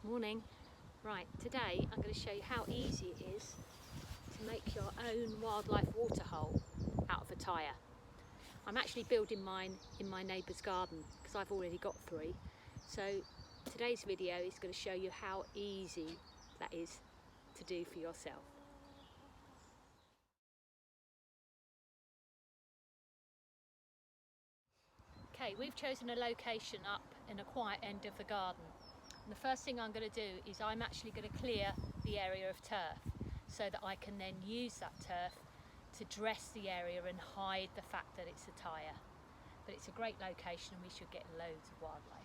Morning. Right, today I'm going to show you how easy it is to make your own wildlife waterhole out of a tyre. I'm actually building mine in my neighbour's garden because I've already got 3. So today's video is going to show you how easy that is to do for yourself. Okay, we've chosen a location up in a quiet end of the garden. And the first thing I'm going to do is I'm actually going to clear the area of turf so that I can then use that turf to dress the area and hide the fact that it's a tyre. But it's a great location and we should get loads of wildlife.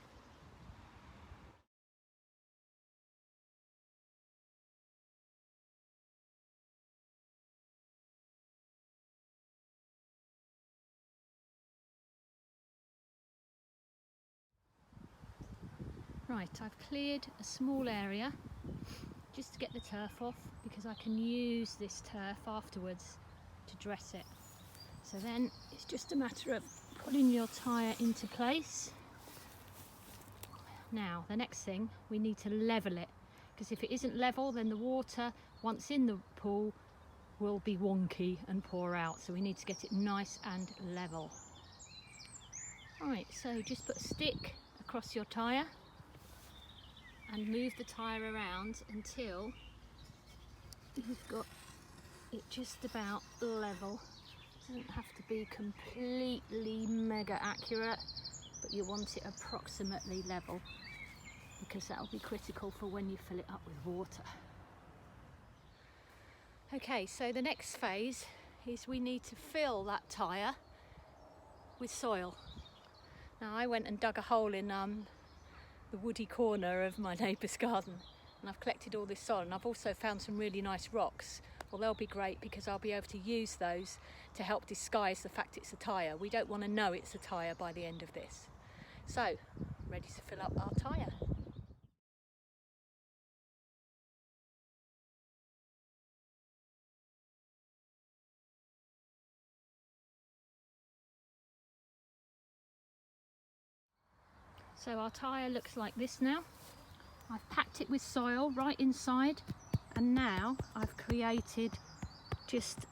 Right, I've cleared a small area just to get the turf off because I can use this turf afterwards to dress it. So then it's just a matter of putting your tyre into place. Now the next thing, we need to level it, because if it isn't level then the water once in the pool will be wonky and pour out, so we need to get it nice and level. Right, so just put a stick across your tyre and move the tyre around until you've got it just about level. It doesn't have to be completely mega accurate, but you want it approximately level because that'll be critical for when you fill it up with water. Okay, so the next phase is we need to fill that tyre with soil. Now I went and dug a hole in the woody corner of my neighbour's garden and I've collected all this soil, and I've also found some really nice rocks. Well, they'll be great because I'll be able to use those to help disguise the fact it's a tyre. We don't want to know it's a tyre by the end of this. So, ready to fill up our tyre. So our tyre looks like this now. I've packed it with soil right inside, and now I've created just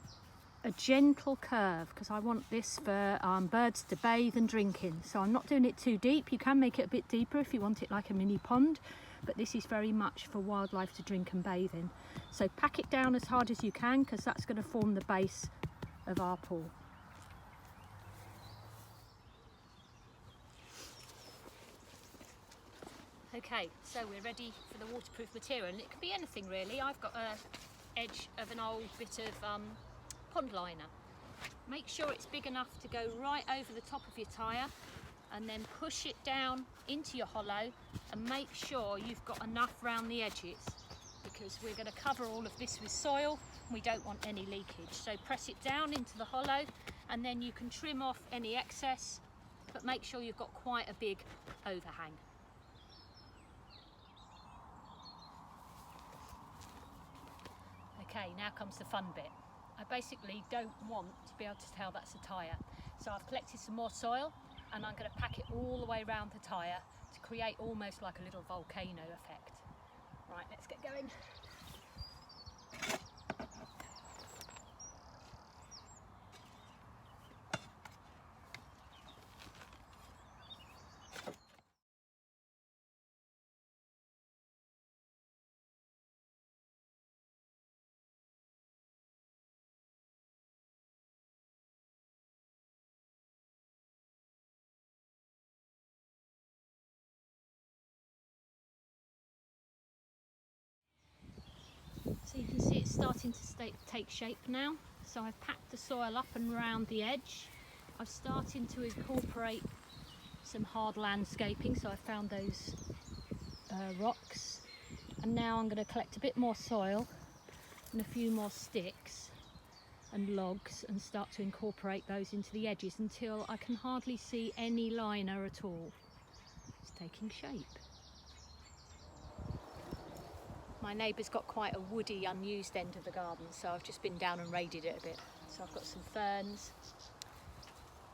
a gentle curve because I want this for birds to bathe and drink in. So I'm not doing it too deep. You can make it a bit deeper if you want it like a mini pond, but this is very much for wildlife to drink and bathe in. So pack it down as hard as you can because that's going to form the base of our pool. Okay, so we're ready for the waterproof material, and it can be anything really. I've got an edge of an old bit of pond liner. Make sure it's big enough to go right over the top of your tyre, and then push it down into your hollow and make sure you've got enough round the edges, because we're going to cover all of this with soil. We don't want any leakage, so press it down into the hollow and then you can trim off any excess, but make sure you've got quite a big overhang. Okay, now comes the fun bit. I basically don't want to be able to tell that's a tyre. So I've collected some more soil and I'm going to pack it all the way around the tyre to create almost like a little volcano effect. Right, let's get going. So you can see it's starting to take shape now. So I've packed the soil up and round the edge. I've started to incorporate some hard landscaping, so I found those rocks. And now I'm going to collect a bit more soil and a few more sticks and logs and start to incorporate those into the edges until I can hardly see any liner at all. It's taking shape. My neighbour's got quite a woody, unused end of the garden, so I've just been down and raided it a bit. So I've got some ferns,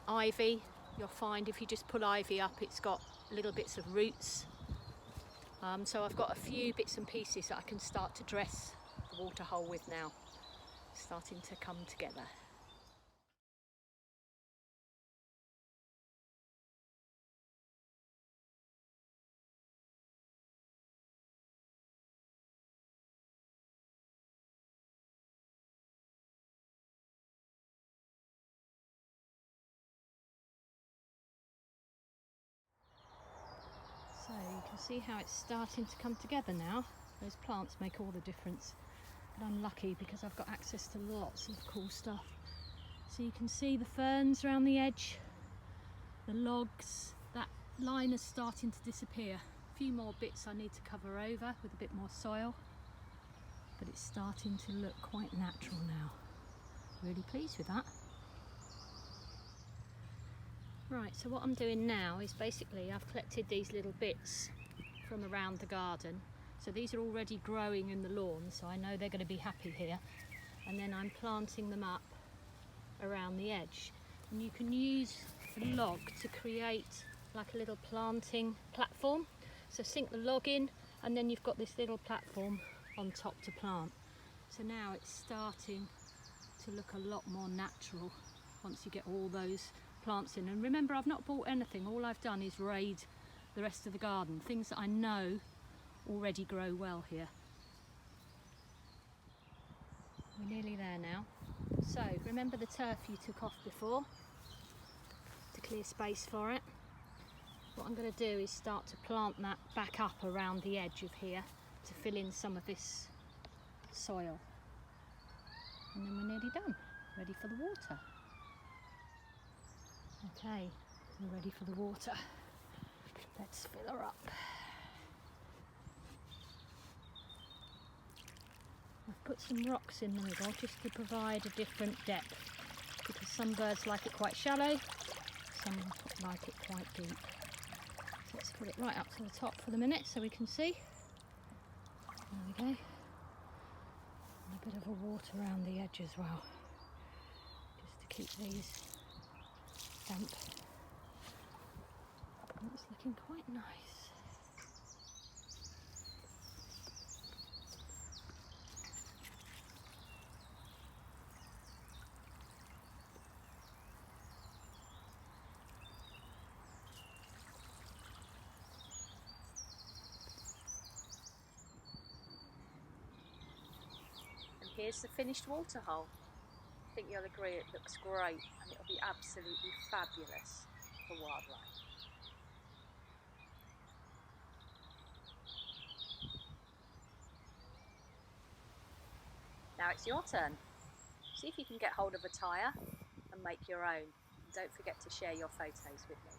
ivy. You'll find if you just pull ivy up, it's got little bits of roots. So I've got a few bits and pieces that I can start to dress the waterhole with now, starting to come together. So you can see how it's starting to come together now. Those plants make all the difference. But I'm lucky because I've got access to lots of cool stuff. So you can see the ferns around the edge, the logs, that line is starting to disappear. A few more bits I need to cover over with a bit more soil, but it's starting to look quite natural now. Really pleased with that. Right, so what I'm doing now is basically I've collected these little bits from around the garden. So these are already growing in the lawn, so I know they're going to be happy here. And then I'm planting them up around the edge. And you can use a log to create like a little planting platform. So sink the log in, and then you've got this little platform on top to plant. So now it's starting to look a lot more natural once you get all those plants in. And remember, I've not bought anything. All I've done is raid the rest of the garden, things that I know already grow well here. We're nearly there now. So remember the turf you took off before to clear space for it? What I'm going to do is start to plant that back up around the edge of here to fill in some of this soil. And then we're nearly done, ready for the water. Okay, we're ready for the water. Let's fill her up. I've put some rocks in the middle just to provide a different depth, because some birds like it quite shallow, some like it quite deep. So let's put it right up to the top for the minute so we can see. There we go. And a bit of a water around the edge as well, just to keep these damp. And it's looking quite nice. Here's the finished waterhole. I think you'll agree it looks great, and it'll be absolutely fabulous for wildlife. Now it's your turn. See if you can get hold of a tyre and make your own. And don't forget to share your photos with me.